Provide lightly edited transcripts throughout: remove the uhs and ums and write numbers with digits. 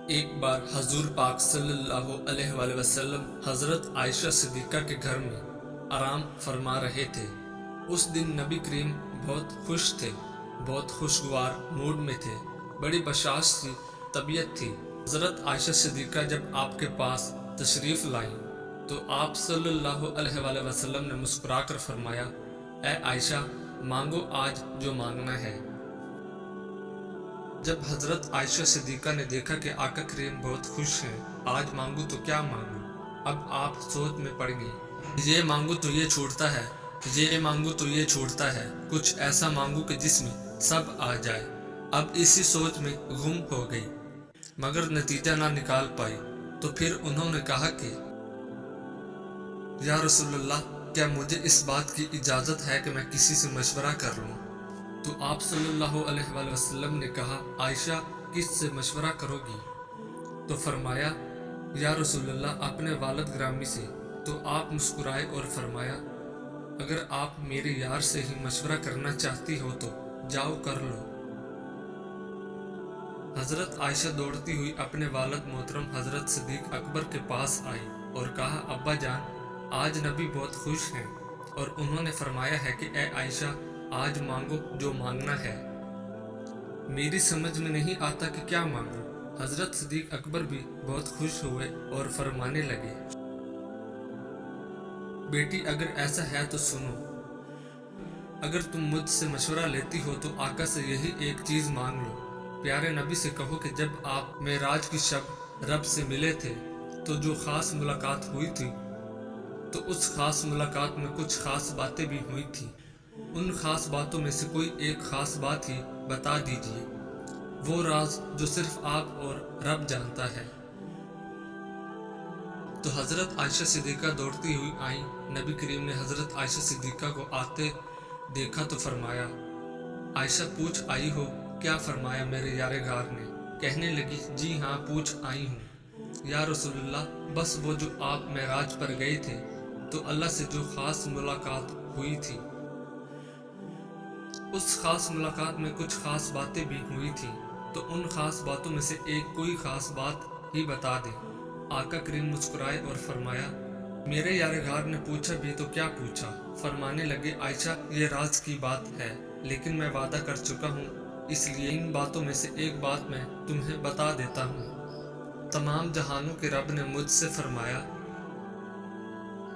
ایک بار حضور پاک صلی اللہ علیہ وآلہ وسلم حضرت عائشہ صدیقہ کے گھر میں آرام فرما رہے تھے۔ اس دن نبی کریم بہت خوش تھے، بہت خوشگوار موڈ میں تھے، بڑی بشاش سی طبیعت تھی۔ حضرت عائشہ صدیقہ جب آپ کے پاس تشریف لائیں تو آپ صلی اللہ علیہ وآلہ وسلم نے مسکرا کر فرمایا، اے عائشہ، مانگو آج جو مانگنا ہے۔ جب حضرت عائشہ صدیقہ نے دیکھا کہ آقا کریم بہت خوش ہیں، آج مانگو تو کیا مانگو، اب آپ سوچ میں پڑ گئی۔ یہ مانگو تو یہ چھوڑتا ہے، یہ مانگو تو یہ چھوڑتا ہے، کچھ ایسا مانگو کہ جس میں سب آ جائے۔ اب اسی سوچ میں گم ہو گئی، مگر نتیجہ نہ نکال پائی۔ تو پھر انہوں نے کہا کہ یا رسول اللہ، کیا مجھے اس بات کی اجازت ہے کہ میں کسی سے مشورہ کر لوں؟ تو آپ صلی اللہ علیہ وآلہ وسلم نے کہا، عائشہ، کس سے مشورہ کرو گی؟ تو فرمایا، یا رسول اللہ، اپنے والد گرامی سے۔ تو آپ مسکرائے اور فرمایا، اگر آپ میرے یار سے ہی مشورہ کرنا چاہتی ہو تو جاؤ کر لو۔ حضرت عائشہ دوڑتی ہوئی اپنے والد محترم حضرت صدیق اکبر کے پاس آئی اور کہا، ابا جان، آج نبی بہت خوش ہیں اور انہوں نے فرمایا ہے کہ اے عائشہ، آج مانگو جو مانگنا ہے۔ میری سمجھ میں نہیں آتا کہ کیا مانگوں۔ حضرت صدیق اکبر بھی بہت خوش ہوئے اور فرمانے لگے، بیٹی، اگر ایسا ہے تو سنو، اگر تم مجھ سے مشورہ لیتی ہو تو آقا سے یہی ایک چیز مانگ لو۔ پیارے نبی سے کہو کہ جب آپ معراج کی شب رب سے ملے تھے تو جو خاص ملاقات ہوئی تھی، تو اس خاص ملاقات میں کچھ خاص باتیں بھی ہوئی تھیں۔ ان خاص باتوں میں سے کوئی ایک خاص بات ہی بتا دیجیے، وہ راز جو صرف آپ اور رب جانتا ہے۔ تو حضرت عائشہ صدیقہ دوڑتی ہوئی آئیں۔ نبی کریم نے حضرت عائشہ صدیقہ کو آتے دیکھا تو فرمایا، عائشہ، پوچھ آئی ہو؟ کیا فرمایا میرے یار غار نے؟ کہنے لگی، جی ہاں، پوچھ آئی ہوں یا رسول اللہ، بس وہ جو آپ معراج پر گئے تھے تو اللہ سے جو خاص ملاقات ہوئی تھی، اس خاص ملاقات میں کچھ خاص باتیں بھی ہوئی تھیں، تو ان خاص باتوں میں سے ایک کوئی خاص بات ہی بتا دیں۔ آقا کریم مسکرائے اور فرمایا، میرے یار غار نے پوچھا بھی تو کیا پوچھا؟ فرمانے لگے، عائشہ، یہ راز کی بات ہے، لیکن میں وعدہ کر چکا ہوں، اس لیے ان باتوں میں سے ایک بات میں تمہیں بتا دیتا ہوں۔ تمام جہانوں کے رب نے مجھ سے فرمایا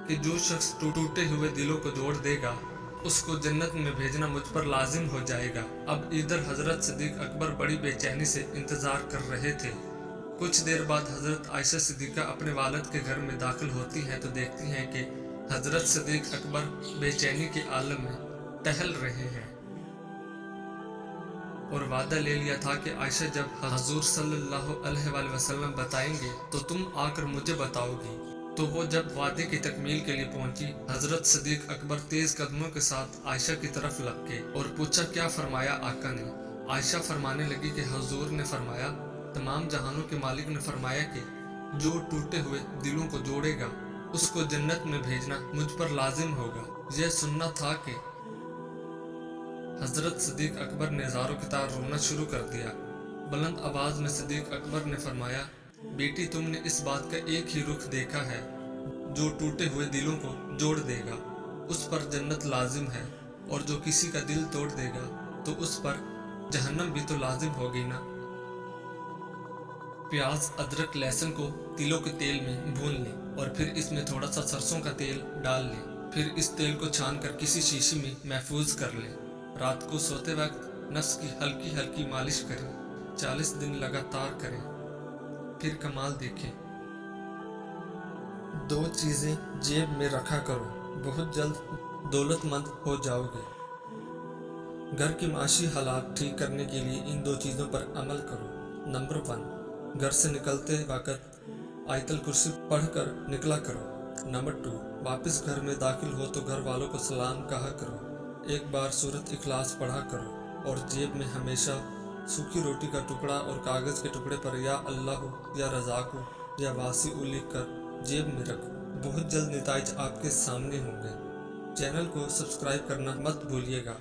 کہ جو شخص ٹوٹے ہوئے دلوں کو جوڑ دے گا، اس کو جنت میں بھیجنا مجھ پر لازم ہو جائے گا۔ اب ادھر حضرت صدیق اکبر بڑی بے چینی سے انتظار کر رہے تھے۔ کچھ دیر بعد حضرت عائشہ صدیقہ اپنے والد کے گھر میں داخل ہوتی ہیں تو دیکھتی ہیں کہ حضرت صدیق اکبر بے چینی کے عالم میں ٹہل رہے ہیں، اور وعدہ لے لیا تھا کہ عائشہ جب حضور صلی اللہ علیہ وآلہ وسلم بتائیں گے تو تم آ کر مجھے بتاؤ گی۔ تو وہ جب وعدے کی تکمیل کے لیے پہنچی، حضرت صدیق اکبر تیز قدموں کے ساتھ عائشہ کی طرف لپکے اور پوچھا، کیا فرمایا آقا نے؟ عائشہ فرمانے لگی کہ حضور نے فرمایا، تمام جہانوں کے مالک نے فرمایا کہ جو ٹوٹے ہوئے دلوں کو جوڑے گا، اس کو جنت میں بھیجنا مجھ پر لازم ہوگا۔ یہ سننا تھا کہ حضرت صدیق اکبر نے زاروں کی طرح رونا شروع کر دیا۔ بلند آواز میں صدیق اکبر نے فرمایا، بیٹی، تم نے اس بات کا ایک ہی رخ دیکھا ہے، جو ٹوٹے ہوئے دلوں کو جوڑ دے گا اس پر جنت لازم ہے، اور جو کسی کا دل توڑ دے گا تو اس پر جہنم بھی تو لازم ہوگی نا۔ پیاز، ادرک، لہسن کو تلوں کے تیل میں بھون لیں اور پھر اس میں تھوڑا سا سرسوں کا تیل ڈال لیں، پھر اس تیل کو چھان کر کسی شیشی میں محفوظ کر لیں۔ رات کو سوتے وقت نفس کی ہلکی ہلکی مالش کریں، 40 دن لگاتار کریں، پھر کمال دیکھیں۔ 2 چیزیں جیب میں رکھا کرو، بہت جلد دولت مند ہو جاؤ گے۔ گھر کی معاشی حالات ٹھیک کرنے کے لیے ان 2 چیزوں پر عمل کرو۔ نمبر 1، گھر سے نکلتے وقت آیت الکرسی پڑھ کر نکلا کرو۔ نمبر 2، واپس گھر میں داخل ہو تو گھر والوں کو سلام کہا کرو۔ ایک بار سورۃ اخلاص پڑھا کرو، اور جیب میں ہمیشہ سوکھی روٹی کا ٹکڑا اور کاغذ کے ٹکڑے پر یا اللہ، یا رزاق، یا واسع لکھ کر جیب میں رکھو۔ بہت جلد نتائج آپ کے سامنے ہوں گے۔ چینل کو سبسکرائب کرنا مت بھولیے گا۔